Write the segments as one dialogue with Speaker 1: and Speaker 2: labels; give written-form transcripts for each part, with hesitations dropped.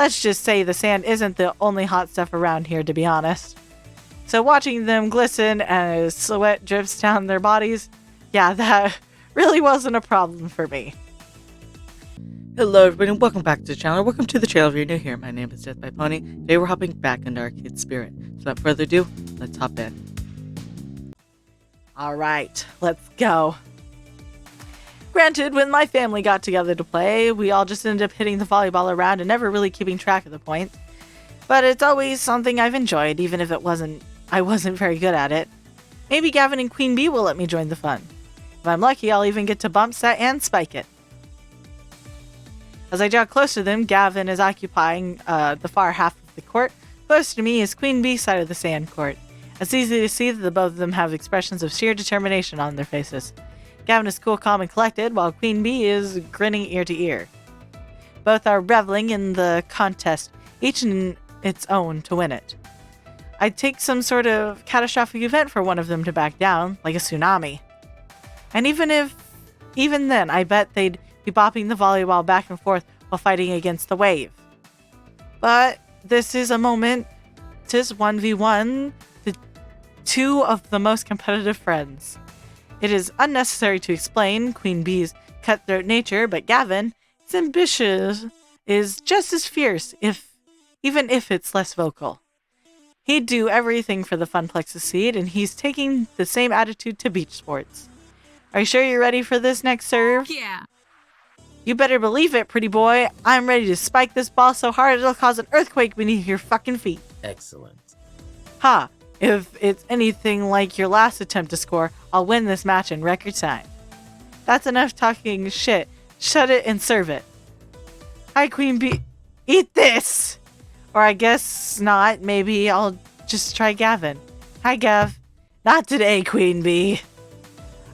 Speaker 1: Let's just say the sand isn't the only hot stuff around here, to be honest. So watching them glisten as sweat drips down their bodies, yeah, that really wasn't a problem for me.
Speaker 2: Hello everybody and welcome back to the channel. Welcome to the channel if you're new here. My name is Death by Pony. Today we're hopping back into Arcade Spirit. So without further ado, let's hop in.
Speaker 1: Alright, let's go. Granted, when my family got together to play, we all just ended up hitting the volleyball around and never really keeping track of the points. But it's always something I've enjoyed, even if I wasn't very good at it. Maybe Gavin and Queen Bee will let me join the fun. If I'm lucky, I'll even get to bump set and spike it. As I jog close to them, Gavin is occupying the far half of the court. Close to me is Queen Bee's side of the sand court. It's easy to see that the both of them have expressions of sheer determination on their faces. Gavin is cool, calm, and collected, while Queen Bee is grinning ear to ear. Both are reveling in the contest, each in its own to win it. I'd take some sort of catastrophic event for one of them to back down, like a tsunami. And even then, I bet they'd be bopping the volleyball back and forth while fighting against the wave. But this is a moment, 'tis 1v1, the two of the most competitive friends. It is unnecessary to explain Queen Bee's cutthroat nature, but Gavin, his ambition is just as fierce, even if it's less vocal. He'd do everything for the Funplex to succeed, and he's taking the same attitude to beach sports. Are you sure you're ready for this next serve?
Speaker 3: Yeah.
Speaker 1: You better believe it, pretty boy. I'm ready to spike this ball so hard it'll cause an earthquake beneath your fucking feet.
Speaker 4: Excellent.
Speaker 1: Ha! If it's anything like your last attempt to score, I'll win this match in record time. That's enough talking shit. Shut it and serve it. Hi, Queen Bee. Eat this! Or I guess not. Maybe I'll just try Gavin. Hi, Gav. Not today, Queen Bee.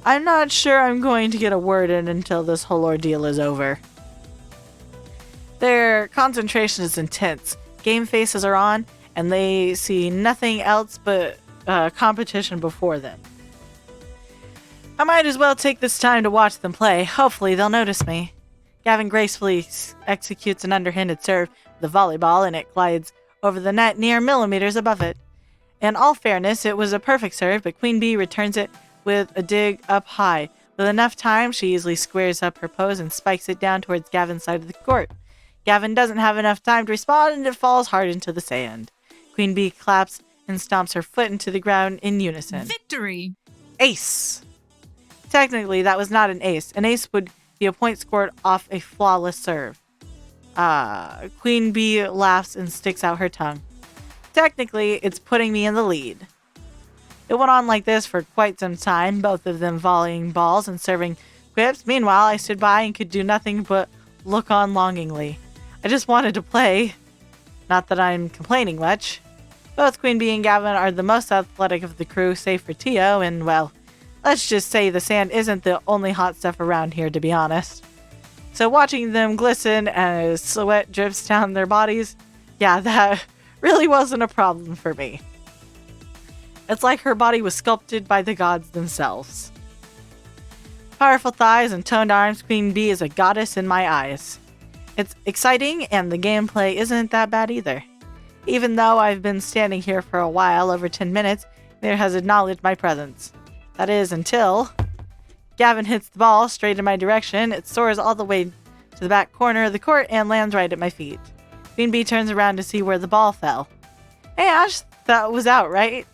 Speaker 1: I'm not sure I'm going to get a word in until this whole ordeal is over. Their concentration is intense. Game faces are on, and they see nothing else but competition before them. I might as well take this time to watch them play. Hopefully they'll notice me. Gavin gracefully executes an underhanded serve with the volleyball, and it glides over the net near millimeters above it. In all fairness, it was a perfect serve, but Queen Bee returns it with a dig up high. With enough time, she easily squares up her pose and spikes it down towards Gavin's side of the court. Gavin doesn't have enough time to respond, and it falls hard into the sand. Queen Bee claps and stomps her foot into the ground in unison.
Speaker 3: Victory!
Speaker 1: Ace! Technically, that was not an ace. An ace would be a point scored off a flawless serve. Queen Bee laughs and sticks out her tongue. Technically, it's putting me in the lead. It went on like this for quite some time, both of them volleying balls and serving quips. Meanwhile, I stood by and could do nothing but look on longingly. I just wanted to play. Not that I'm complaining much. Both Queen Bee and Gavin are the most athletic of the crew, save for Tio, and well, let's just say the sand isn't the only hot stuff around here, to be honest. So watching them glisten as sweat drips down their bodies, yeah, that really wasn't a problem for me. It's like her body was sculpted by the gods themselves. Powerful thighs and toned arms, Queen Bee is a goddess in my eyes. It's exciting, and the gameplay isn't that bad either. Even though I've been standing here for a while, over 10 minutes, neither has acknowledged my presence. That is, until Gavin hits the ball straight in my direction. It soars all the way to the back corner of the court and lands right at my feet. Queen Bee turns around to see where the ball fell. Hey Ash, that was out, right?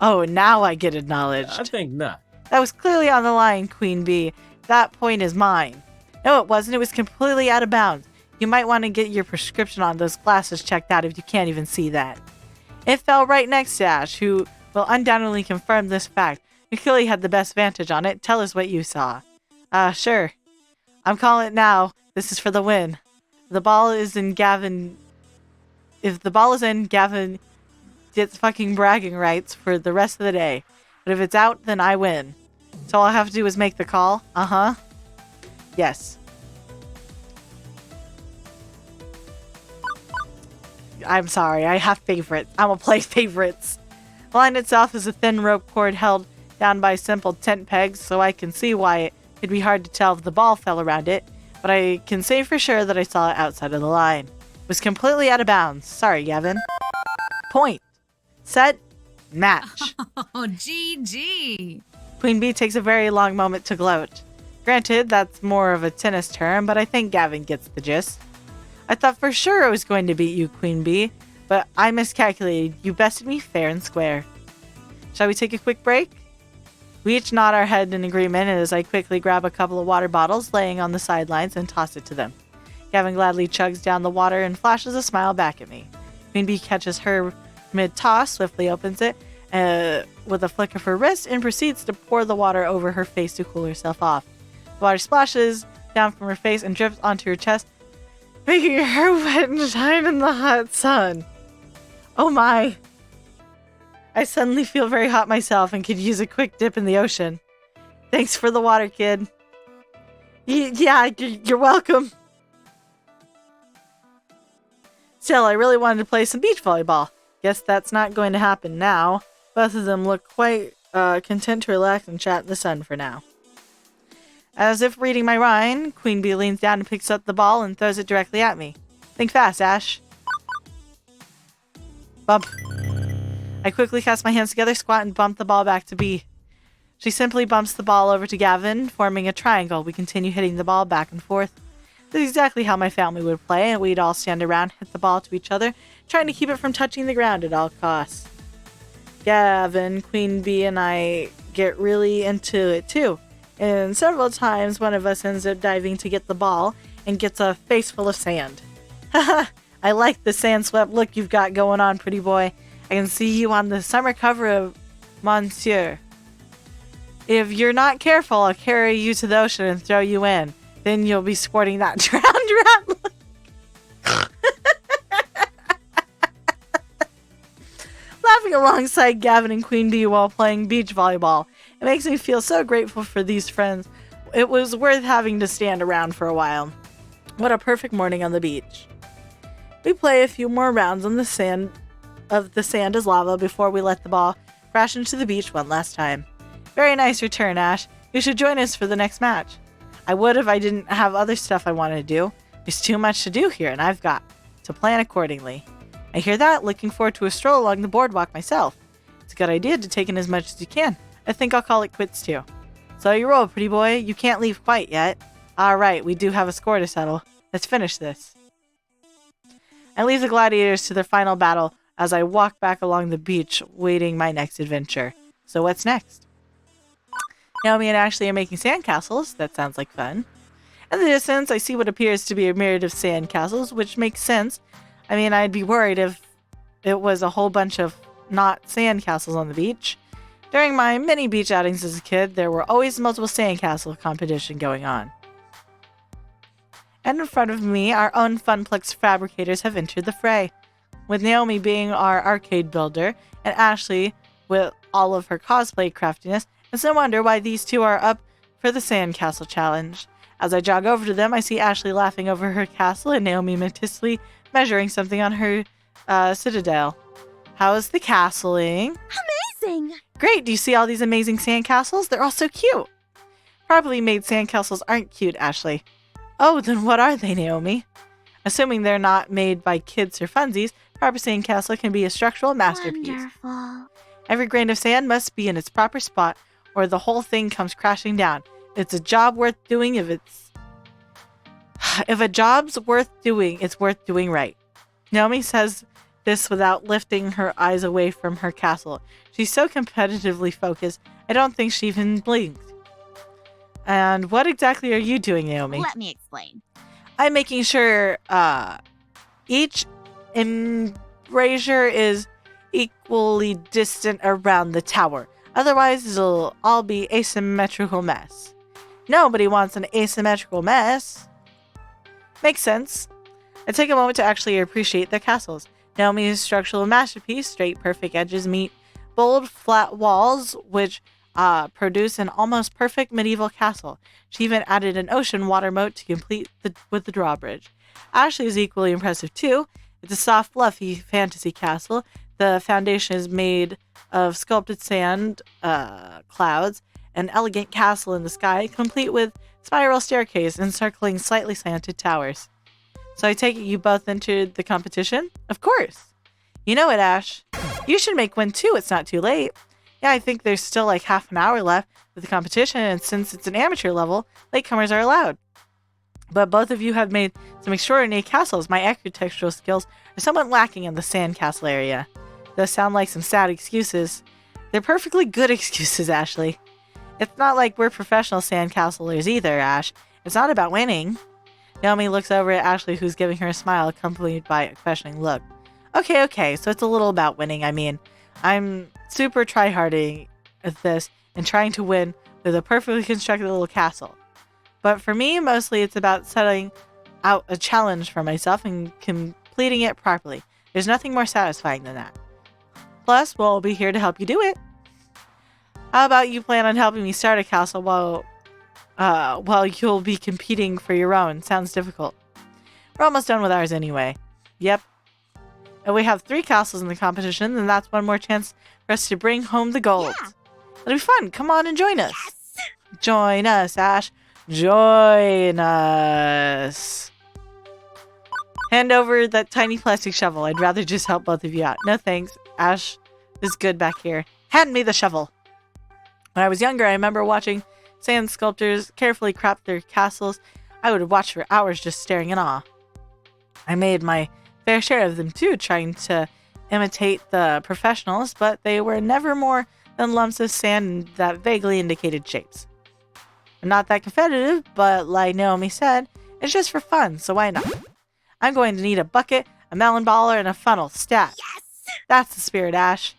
Speaker 1: Oh, now I get acknowledged.
Speaker 4: I think not.
Speaker 1: That was clearly on the line, Queen Bee. That point is mine. No, it wasn't. It was completely out of bounds. You might want to get your prescription on those glasses checked out if you can't even see that. It fell right next to Ash, who will undoubtedly confirm this fact. You clearly had the best vantage on it. Tell us what you saw. Sure. I'm calling it now. This is for the win. The ball is in Gavin. If the ball is in, Gavin gets fucking bragging rights for the rest of the day. But if it's out, then I win. So all I have to do is make the call. Yes. I'm sorry, I have favorites. I'm gonna play favorites. The line itself is a thin rope cord held down by simple tent pegs, so I can see why it'd be hard to tell if the ball fell around it, but I can say for sure that I saw it outside of the line. was completely out of bounds. Sorry, Gavin. Point. Set. Match.
Speaker 3: Oh, GG.
Speaker 1: Queen Bee takes a very long moment to gloat. Granted, that's more of a tennis term, but I think Gavin gets the gist. I thought for sure I was going to beat you, Queen Bee, but I miscalculated. You bested me fair and square. Shall we take a quick break? We each nod our head in agreement as I quickly grab a couple of water bottles laying on the sidelines and toss it to them. Gavin gladly chugs down the water and flashes a smile back at me. Queen Bee catches her mid-toss, swiftly opens it with a flick of her wrist, and proceeds to pour the water over her face to cool herself off. The water splashes down from her face and drips onto her chest, making her wet and shine in the hot sun. Oh my! I suddenly feel very hot myself and could use a quick dip in the ocean. Thanks for the water, kid. Yeah, you're welcome. Still, I really wanted to play some beach volleyball. Guess that's not going to happen now. Both of them look quite content to relax and chat in the sun for now. As if reading my mind, Queen Bee leans down and picks up the ball and throws it directly at me. Think fast, Ash. Bump. I quickly cast my hands together, squat, and bump the ball back to Bee. She simply bumps the ball over to Gavin, forming a triangle. We continue hitting the ball back and forth. This is exactly how my family would play, and we'd all stand around, hit the ball to each other, trying to keep it from touching the ground at all costs. Gavin, Queen Bee, and I get really into it too. And several times one of us ends up diving to get the ball and gets a face full of sand. Haha, I like the sand swept look you've got going on, pretty boy. I can see you on the summer cover of Monsieur. If you're not careful, I'll carry you to the ocean and throw you in. Then you'll be sporting that drowned rat look. Laughing alongside Gavin and Queen Bee while playing beach volleyball. It makes me feel so grateful for these friends. It was worth having to stand around for a while. What a perfect morning on the beach. We play a few more rounds on the sand as lava before we let the ball crash into the beach one last time. Very nice return, Ash. You should join us for the next match. I would if I didn't have other stuff I wanted to do. There's too much to do here, and I've got to plan accordingly. I hear that. Looking forward to a stroll along the boardwalk myself. It's a good idea to take in as much as you can. I think I'll call it quits too. So you roll, pretty boy. You can't leave quite yet. Alright, we do have a score to settle. Let's finish this. I leave the gladiators to their final battle as I walk back along the beach, waiting my next adventure. So what's next? Naomi and Ashley are making sandcastles. That sounds like fun. In the distance, I see what appears to be a myriad of sandcastles, which makes sense. I mean, I'd be worried if it was a whole bunch of not sandcastles on the beach. During my many beach outings as a kid, there were always multiple sandcastle competition going on. And in front of me, our own Funplex fabricators have entered the fray, with Naomi being our arcade builder, and Ashley with all of her cosplay craftiness. It's no wonder why these two are up for the sandcastle challenge. As I jog over to them, I see Ashley laughing over her castle and Naomi meticulously measuring something on her citadel. How is the castling?
Speaker 4: Amazing!
Speaker 1: Great! Do you see all these amazing sandcastles? They're all so cute! Properly made sandcastles aren't cute, Ashley. Oh, then what are they, Naomi? Assuming they're not made by kids or funsies, proper sandcastle can be a structural masterpiece.
Speaker 4: Wonderful.
Speaker 1: Every grain of sand must be in its proper spot, or the whole thing comes crashing down. It's a job worth doing if a job's worth doing, it's worth doing right. Naomi says this without lifting her eyes away from her castle. She's so competitively focused, I don't think she even blinked. And what exactly are you doing, Naomi?
Speaker 4: Let me explain.
Speaker 1: I'm making sure each embrasure is equally distant around the tower. Otherwise, it'll all be asymmetrical mess. Nobody wants an asymmetrical mess. Makes sense. I take a moment to actually appreciate their castles. Naomi's structural masterpiece, straight, perfect edges meet bold, flat walls, which produce an almost perfect medieval castle. She even added an ocean water moat to complete with the drawbridge. Ashley is equally impressive too. It's a soft, fluffy fantasy castle. The foundation is made of sculpted sand clouds, an elegant castle in the sky, complete with spiral staircase encircling slightly slanted towers. So I take it you both entered the competition? Of course. You know it, Ash. You should make one too. It's not too late. Yeah, I think there's still like half an hour left with the competition, and since it's an amateur level, latecomers are allowed. But both of you have made some extraordinary castles. My architectural skills are somewhat lacking in the sandcastle area. Those sound like some sad excuses. They're perfectly good excuses, Ashley. It's not like we're professional sandcastlers either, Ash. It's not about winning. Naomi looks over at Ashley, who's giving her a smile accompanied by a questioning look. Okay, so it's a little about winning. I mean, I'm super tryharding at this and trying to win with a perfectly constructed little castle. But for me, mostly it's about setting out a challenge for myself and completing it properly. There's nothing more satisfying than that. Plus, we'll be here to help you do it. How about you plan on helping me start a castle while you'll be competing for your own? Sounds difficult. We're almost done with ours anyway. Yep. And we have 3 castles in the competition, and that's one more chance for us to bring home the gold.
Speaker 4: Yeah.
Speaker 1: It'll be fun. Come on and join us.
Speaker 4: Yes.
Speaker 1: Join us, Ash. Join us. Hand over that tiny plastic shovel. I'd rather just help both of you out. No thanks. Ash is good back here. Hand me the shovel. When I was younger, I remember watching sand sculptors carefully craft their castles. I would watch for hours just staring in awe. I made my fair share of them too, trying to imitate the professionals, but they were never more than lumps of sand that vaguely indicated shapes. I'm not that competitive, but like Naomi said, it's just for fun, so why not? I'm going to need a bucket, a melon baller, and a funnel. Stat.
Speaker 4: Yes.
Speaker 1: That's the spirit, Ash.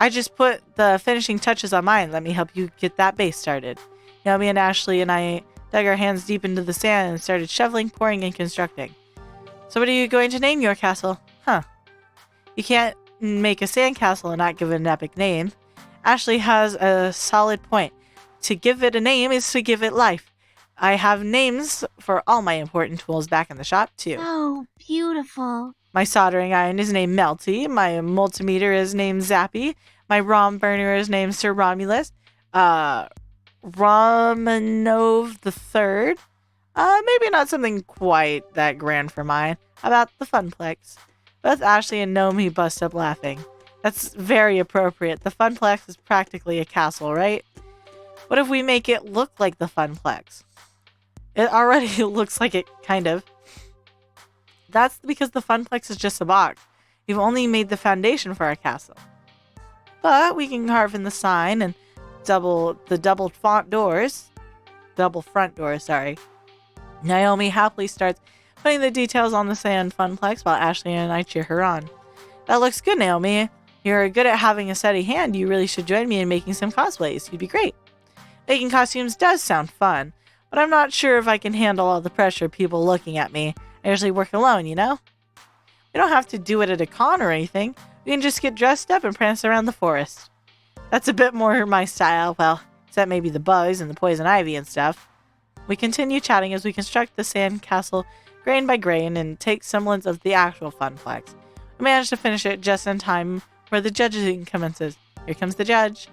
Speaker 1: I just put the finishing touches on mine. Let me help you get that base started. Naomi and Ashley and I dug our hands deep into the sand and started shoveling, pouring, and constructing. So what are you going to name your castle? Huh. You can't make a sand castle and not give it an epic name. Ashley has a solid point. To give it a name is to give it life. I have names for all my important tools back in the shop, too.
Speaker 4: Oh, beautiful.
Speaker 1: My soldering iron is named Melty. My multimeter is named Zappy. My rom burner is named Sir Romulus. Romanov the Third. Maybe not something quite that grand for mine. How about the Funplex? Both Ashley and Naomi bust up laughing. That's very appropriate. The Funplex is practically a castle, right? What if we make it look like the Funplex? It already looks like it, kind of. That's because the Funplex is just a box. We've only made the foundation for our castle. But we can carve in the sign and double front doors, sorry. Naomi happily starts putting the details on the sand Funplex while Ashley and I cheer her on. That looks good, Naomi. You're good at having a steady hand. You really should join me in making some cosplays. You'd be great. Making costumes does sound fun, but I'm not sure if I can handle all the pressure of people looking at me. I usually work alone, you know? We don't have to do it at a con or anything. We can just get dressed up and prance around the forest. That's a bit more my style, well, except maybe the bugs and the poison ivy and stuff. We continue chatting as we construct the sand castle grain by grain and take semblance of the actual Funplex. We manage to finish it just in time for the judging commences. Here comes the judge.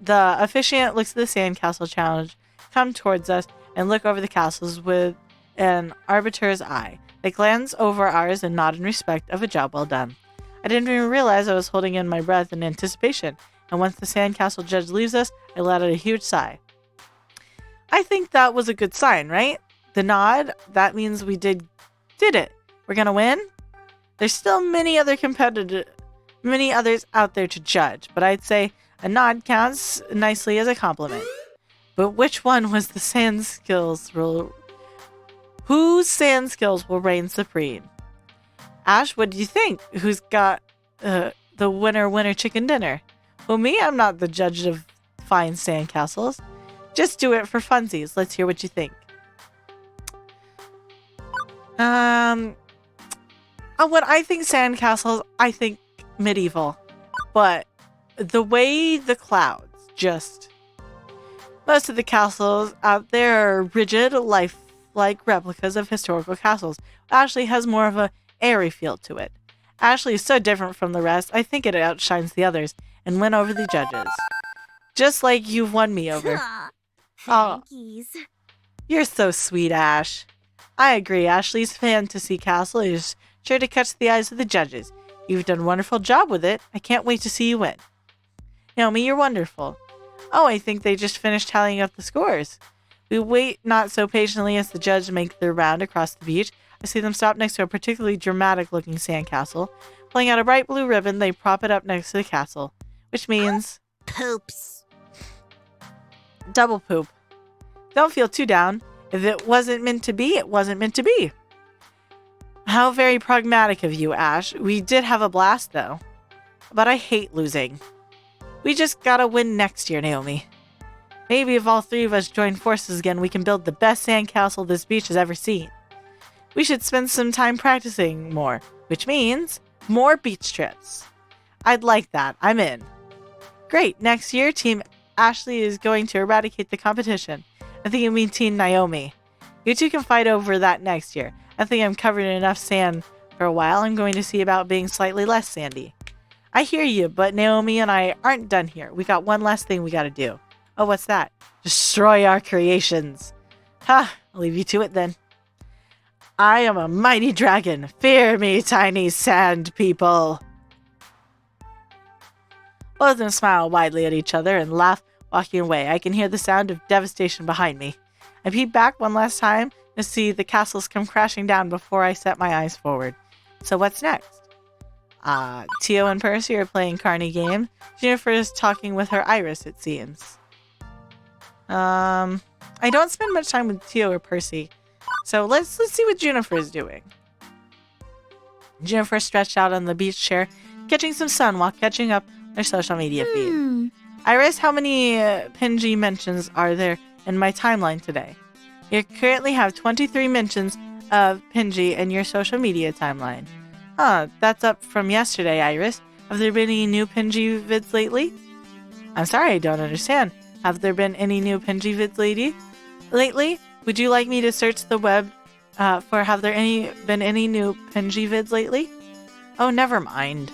Speaker 1: The officiant looks at the sandcastle challenge, come towards us, and look over the castles with an arbiter's eye. They glance over ours and nod in respect of a job well done. I didn't even realize I was holding in my breath in anticipation, and once the sandcastle judge leaves us, I let out a huge sigh. I think that was a good sign, right? The nod, that means we did it. We're gonna win? There's still many others out there to judge, but I'd say a nod counts nicely as a compliment. But which one was the sand skills whose sand skills will reign supreme? Ash, what do you think? Who's got the winner chicken dinner? Well, me, I'm not the judge of fine sandcastles. Just do it for funsies. Let's hear what you think. When I think sandcastles, I think medieval. But the way the clouds just... Most of the castles out there are rigid, lifelike replicas of historical castles. Ashley has more of a airy feel to it. Ashley is so different from the rest, I think it outshines the others and win over the judges. Just like you've won me over. Oh,
Speaker 4: Thankies.
Speaker 1: you're so sweet, Ash. I agree. Ashley's fantasy castle is sure to catch the eyes of the judges. You've done a wonderful job with it. I can't wait to see you win. Naomi, you're wonderful. Oh, I think they just finished tallying up the scores. We wait not so patiently as the judges make their round across the beach. I see them stop next to a particularly dramatic-looking sandcastle. Pulling out a bright blue ribbon, they prop it up next to the castle, which means...
Speaker 4: Poops.
Speaker 1: double poop. Don't feel too down. If it wasn't meant to be, it wasn't meant to be. How very pragmatic of you, Ash. We did have a blast, though. But I hate losing. We just gotta win next year, Naomi. Maybe if all three of us join forces again, we can build the best sandcastle this beach has ever seen. We should spend some time practicing more, which means more beach trips. I'd like that. I'm in. Great. Next year, Team Ashley is going to eradicate the competition. I think you mean Team Naomi. You two can fight over that next year. I think I'm covered in enough sand for a while. I'm going to see about being slightly less sandy. I hear you, but Naomi and I aren't done here. We got one last thing we gotta do. Oh, what's that? Destroy our creations. Ha! I'll leave you to it then. I am a mighty dragon. Fear me, tiny sand people. Both of them smile widely at each other and laugh, walking away. I can hear the sound of devastation behind me. I peep back one last time to see the castles come crashing down before I set my eyes forward. So what's next? Tio and Percy are playing Carney game. Jennifer is talking with her Iris, it seems. I don't spend much time with Tio or Percy. So let's see what Jennifer is doing. Jennifer stretched out on the beach chair, catching some sun while catching up their social media feed. Iris, how many Pingy mentions are there in my timeline today? You currently have 23 mentions of Pingy in your social media timeline. Huh, that's up from yesterday, Iris. Have there been any new Pingy vids lately? I'm sorry, I don't understand. Have there been any new Pingy vids lately? Would you like me to search the web for have there been any new Pingy vids lately? Oh, never mind.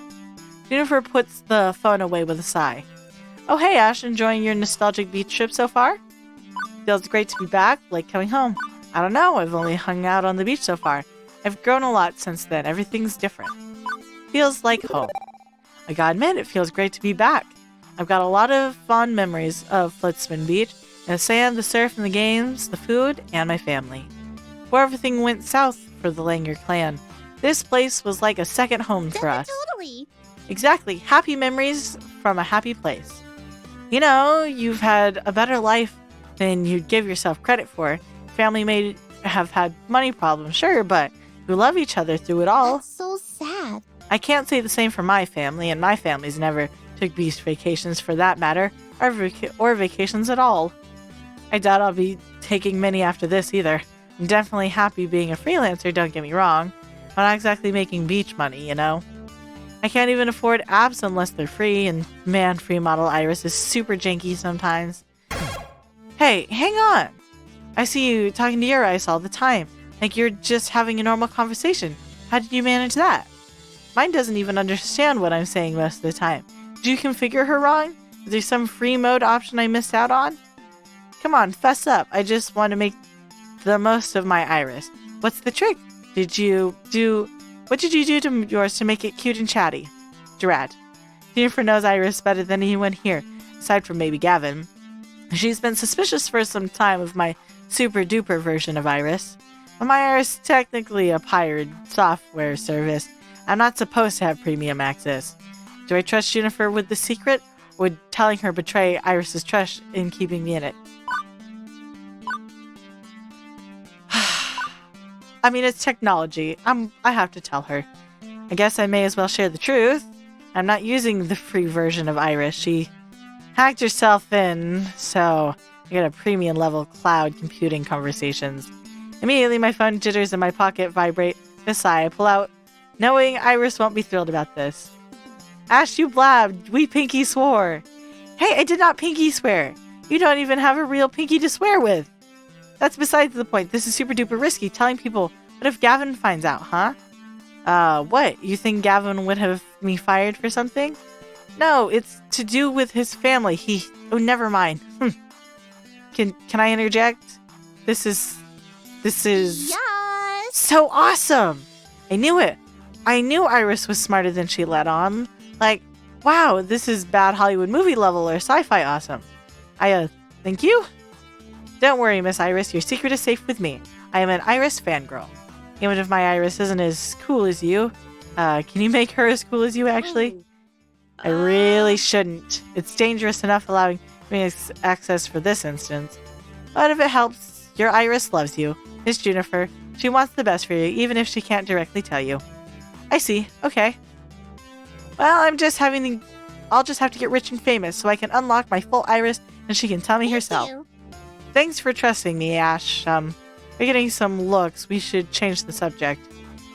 Speaker 1: Jennifer puts the phone away with a sigh. Oh, hey, Ash, enjoying your nostalgic beach trip so far? Feels great to be back, like coming home. I don't know, I've only hung out on the beach so far. I've grown a lot since then. Everything's different. Feels like home. I gotta admit, it feels great to be back. I've got a lot of fond memories of Footsman Beach, and the sand, the surf, and the games, the food, and my family. Before everything went south for the Langer clan, this place was like a second home for us.
Speaker 4: Totally.
Speaker 1: Exactly. Happy memories from a happy place. You know, you've had a better life than you'd give yourself credit for. Family may have had money problems, sure, but we love each other through it all.
Speaker 4: That's so sad.
Speaker 1: I can't say the same for my family, and my family's never took beach vacations for that matter, or vacations at all. I doubt I'll be taking many after this either. I'm definitely happy being a freelancer, don't get me wrong. I'm not exactly making beach money, you know. I can't even afford apps unless they're free, and man, free model Iris is super janky sometimes. Hey, hang on! I see you talking to your Iris all the time, like you're just having a normal conversation. How did you manage that? Mine doesn't even understand what I'm saying most of the time. Did you configure her wrong? Is there some free mode option I missed out on? Come on, fess up. I just want to make the most of my Iris. What's the trick? What did you do to yours to make it cute and chatty? Gerard. Jennifer knows Iris better than anyone here, aside from maybe Gavin. She's been suspicious for some time of my super duper version of Iris. But my Iris is technically a pirate software service. I'm not supposed to have premium access. Do I trust Jennifer with the secret? Or would telling her betray Iris's trust in keeping me in it? I mean, it's technology. I have to tell her. I guess I may as well share the truth. I'm not using the free version of Iris. She hacked herself in, so I get a premium level cloud computing conversations. Immediately, my phone jitters and my pocket vibrate. A sigh I pull out, knowing Iris won't be thrilled about this. Ash, you blabbed. We pinky swore. Hey, I did not pinky swear. You don't even have a real pinky to swear with. That's besides the point. This is super duper risky. Telling people, what if Gavin finds out, huh? What? You think Gavin would have me fired for something? No, it's to do with his family. Oh, never mind. Can I interject? This is...
Speaker 4: Yuck!
Speaker 1: So awesome! I knew it. I knew Iris was smarter than she let on. Like, wow, this is bad Hollywood movie level or sci-fi awesome. Thank you? Don't worry, Miss Iris, your secret is safe with me. I am an Iris fangirl. Even if my Iris isn't as cool as you, can you make her as cool as you, actually? I really shouldn't. It's dangerous enough allowing me access for this instance. But if it helps, your Iris loves you. Miss Juniper, she wants the best for you, even if she can't directly tell you. I see. Okay. Well, I'll just have to get rich and famous so I can unlock my full Iris and she can tell me herself.
Speaker 4: You.
Speaker 1: Thanks for trusting me, Ash. We're getting some looks. We should change the subject.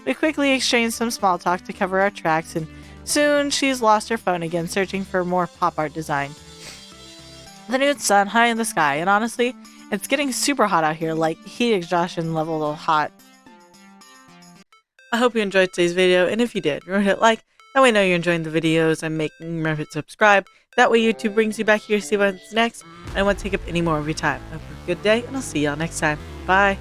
Speaker 1: We quickly exchanged some small talk to cover our tracks, and soon she's lost her phone again, searching for more pop art design. The nude sun high in the sky, and honestly, it's getting super hot out here, like heat exhaustion level hot.
Speaker 2: I hope you enjoyed today's video, and if you did, remember to hit like. That way I know you're enjoying the videos I'm making. Remember to subscribe. That way YouTube brings you back here to see what's next. I don't want to take up any more of your time. Have a good day, and I'll see y'all next time. Bye.